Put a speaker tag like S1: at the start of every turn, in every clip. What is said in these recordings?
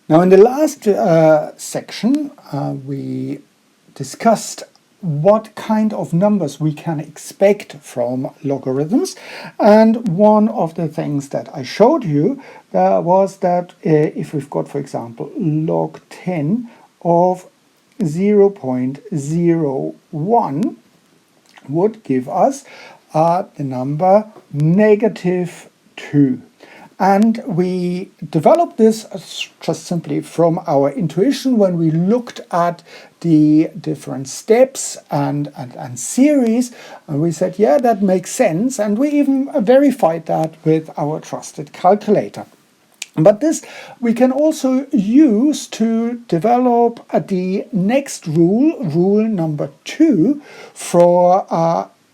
S1: Now in the last section we discussed what kind of numbers we can expect from logarithms, and one of the things that I showed you was that if we've got, for example, log 10 of 0.01 would give us the number -2. And we developed this just simply from our intuition when we looked at the different steps and series, and we said, yeah, that makes sense, and we even verified that with our trusted calculator. But this we can also use to develop the next rule, rule number 2, for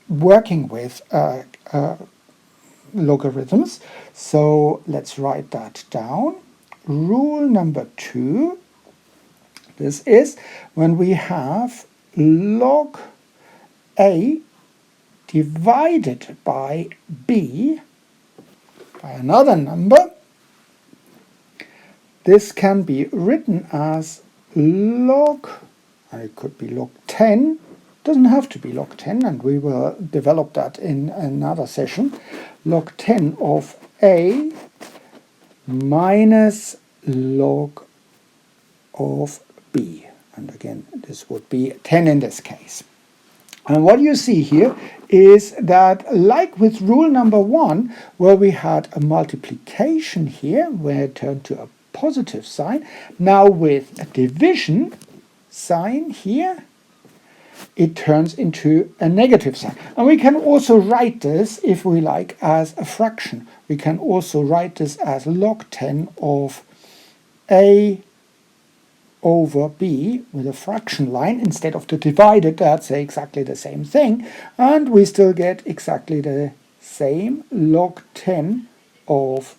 S1: working with logarithms. So let's write that down. Rule number 2, this is when we have log a divided by b by another number. This can be written as log, it could be log 10, doesn't have to be log 10, and we will develop that in another session. Log 10 of a minus log of b. And again, this would be 10 in this case. And what you see here is that, like with rule number 1, where we had a multiplication here, where it turned to a positive sign, now with a division sign here, it turns into a negative sign. And we can also write this, if we like, as a fraction. We can also write this as log 10 of a over b with a fraction line instead of the divided. That's exactly the same thing, and we still get exactly the same log 10 of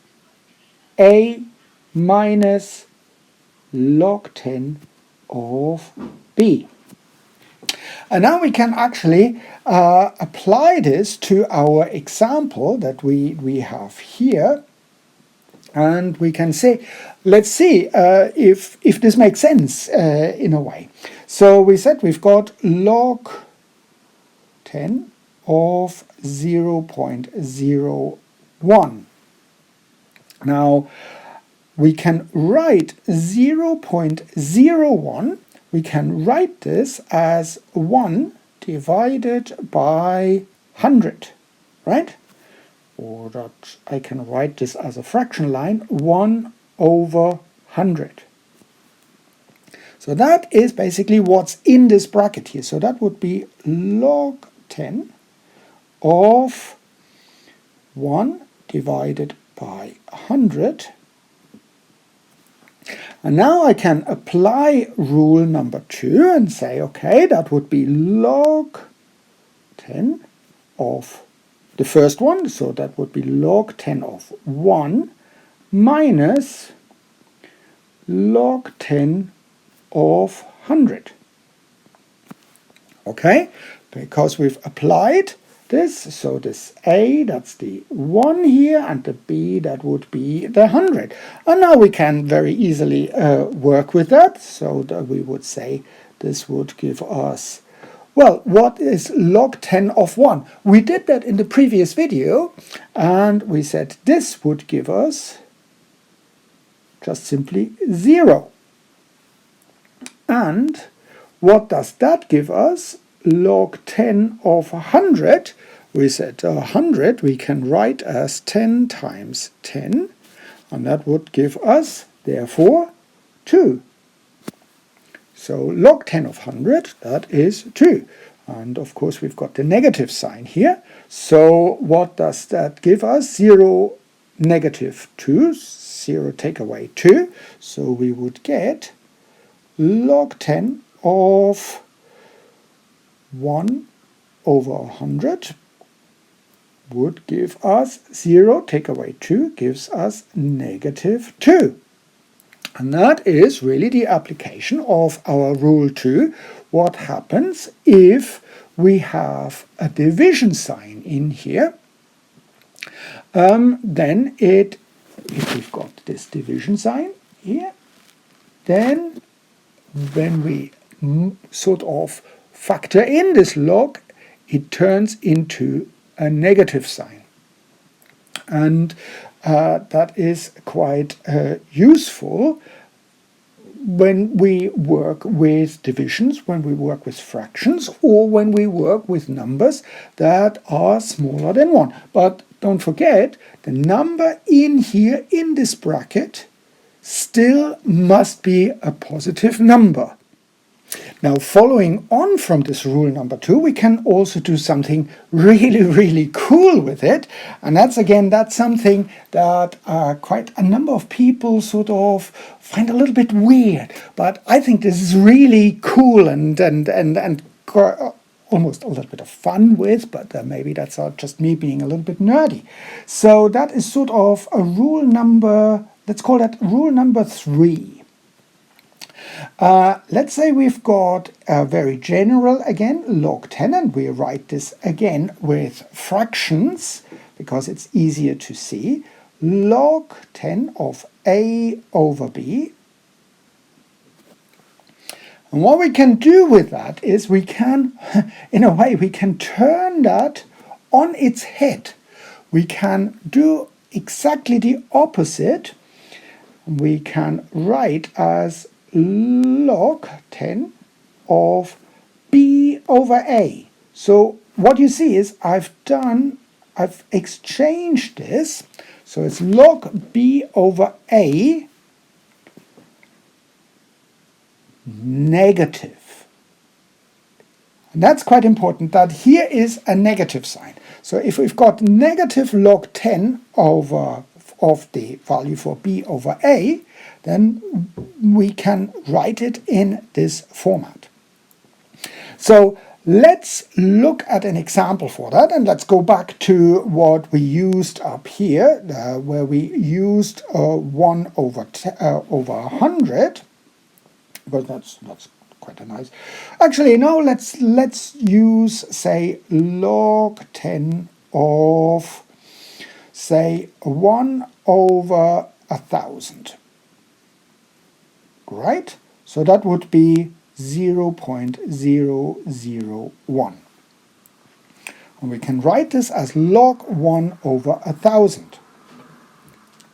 S1: a minus log 10 of b. And now we can actually apply this to our example that we have here, and we can say, let's see if this makes sense in a way. So we said we've got log 10 of 0.01. Now we can write 0.01, we can write this as 1 divided by 100, right? Or that I can write this as a fraction line, 1 over 100. So that is basically what's in this bracket here. So that would be log 10 of 1 divided by 100. And now I can apply rule number 2 and say, okay, that would be log 10 of the first one, so that would be log 10 of 1 minus log 10 of 100. Okay, because we've applied this, so this a, that's the 1 here, and the b, that would be the 100. And now we can very easily work with that, so that we would say this would give us, well, what is log 10 of 1? We did that in the previous video, and we said this would give us just simply 0. And what does that give us? Log 10 of 100, we said 100 we can write as 10 times 10, and that would give us, therefore, 2. So log 10 of 100, that is 2. And of course we've got the negative sign here. So what does that give us? 0, negative 2, 0 take away 2. So we would get log 10 of 1 over 100 would give us 0, take away 2 gives us negative 2. And that is really the application of our rule 2. What happens if we have a division sign in here? Then if we've got this division sign here, then when we sort of factor in this log, it turns into a negative sign. And that is quite useful when we work with divisions, when we work with fractions, or when we work with numbers that are smaller than 1. But don't forget, the number in here in this bracket still must be a positive number. Now, following on from this rule number 2, we can also do something really cool with it. And that's something that quite a number of people sort of find a little bit weird. But I think this is really cool and almost a little bit of fun with, but maybe that's just me being a little bit nerdy. So that is sort of a rule number, let's call that rule number 3. Let's say we've got a very general, again, log 10, and we write this again with fractions, because it's easier to see. Log 10 of a over b. And what we can do with that is we can, in a way, we can turn that on its head. We can do exactly the opposite. We can write as log 10 of b over a. So what you see is I've exchanged this. So it's log b over a negative. And that's quite important, that here is a negative sign. So if we've got negative log 10 of the value for b over a, then we can write it in this format. So let's look at an example for that, and let's go back to what we used up here, where we used 1 over 100. But that's quite a nice. Actually, no. Let's use, say, log 10 of, say, 1 over 1,000. Right? So that would be 0.001. And we can write this as log 1 over 1,000.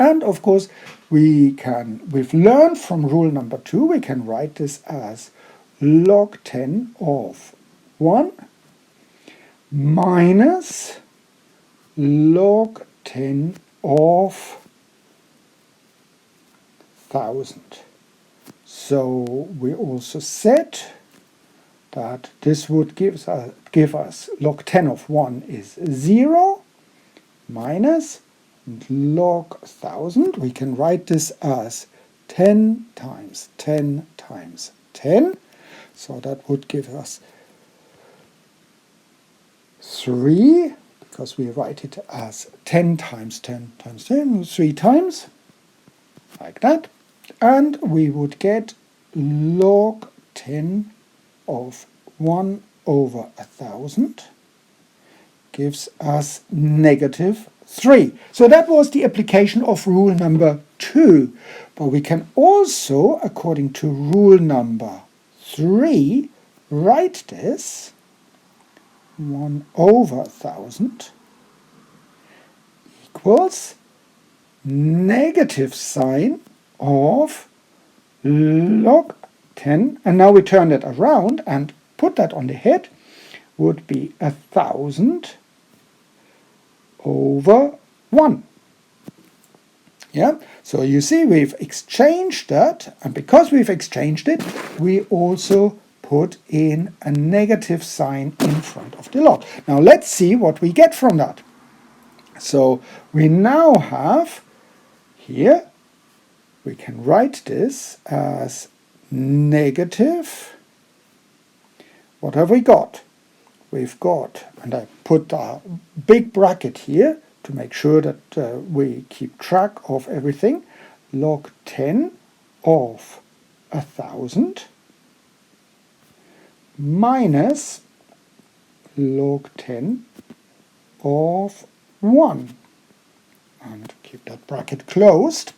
S1: And of course, we've learned from rule number 2, we can write this as log 10 of 1 minus log 10 of 1,000. So we also said that this would give us log 10 of 1 is 0 minus log 1,000. We can write this as 10 times 10 times 10. So that would give us 3, because we write it as 10 times 10 times 10, 3 times, like that. And we would get log 10 of 1 over 1,000 gives us negative 3. So that was the application of rule number 2. But we can also, according to rule number 3, write this 1 over 1,000 equals negative sign of log 10, and now we turn it around and put that on the head, would be 1,000 over 1. Yeah, so you see we've exchanged that, and because we've exchanged it, we also put in a negative sign in front of the log. Now let's see what we get from that. So we now have here, we can write this as negative. What have we got? We've got, and I put a big bracket here to make sure that we keep track of everything, log 10 of 1,000 minus log 10 of 1. And keep that bracket closed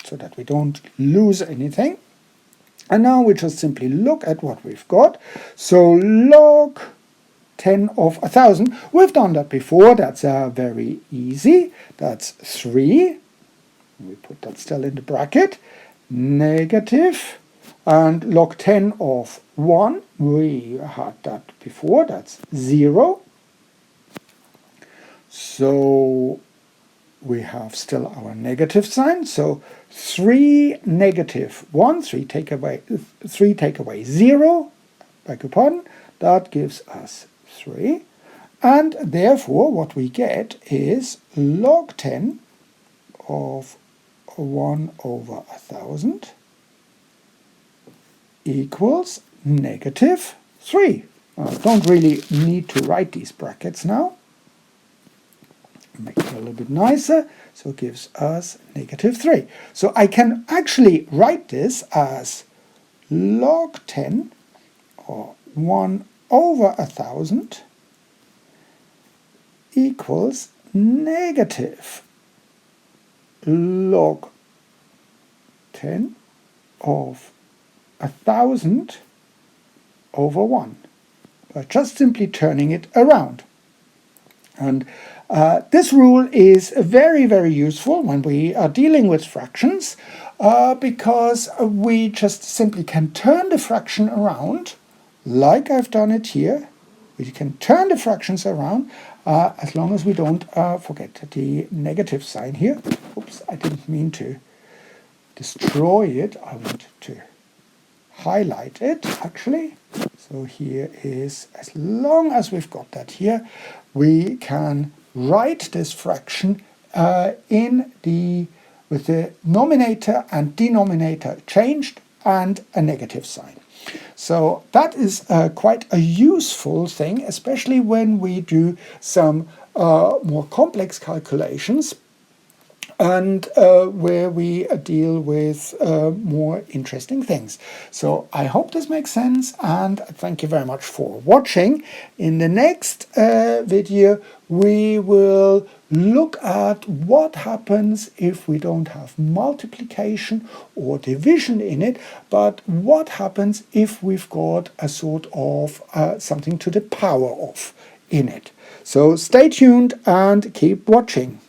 S1: so that we don't lose anything. And now we just simply look at what we've got. So log 10 of 1,000. We've done that before. That's very easy. That's 3. We put that still in the bracket. Negative. And log 10 of 1. We had that before. That's 0. So we have still our negative sign. So 3 negative 1. 3 take away 0. Beg your pardon. That gives us 3. And therefore what we get is log 10 of 1 over 1,000 equals negative 3. Don't really need to write these brackets now. Make it a little bit nicer, so it gives us negative 3. So I can actually write this as log 10 or 1 over 1,000 equals negative log 10 of 1,000 over 1, by just simply turning it around. And this rule is very, very useful when we are dealing with fractions, because we just simply can turn the fraction around, like I've done it here. We can turn the fractions around as long as we don't forget the negative sign here. Oops, I didn't mean to destroy it. I wanted to highlight it, actually. So here is, as long as we've got that here, we can write this fraction with the numerator and denominator changed and a negative sign. So that is quite a useful thing, especially when we do some more complex calculations and where we deal with more interesting things. So I hope this makes sense, and thank you very much for watching. In the next video we will look at what happens if we don't have multiplication or division in it, but what happens if we've got a sort of something to the power of in it. So stay tuned and keep watching.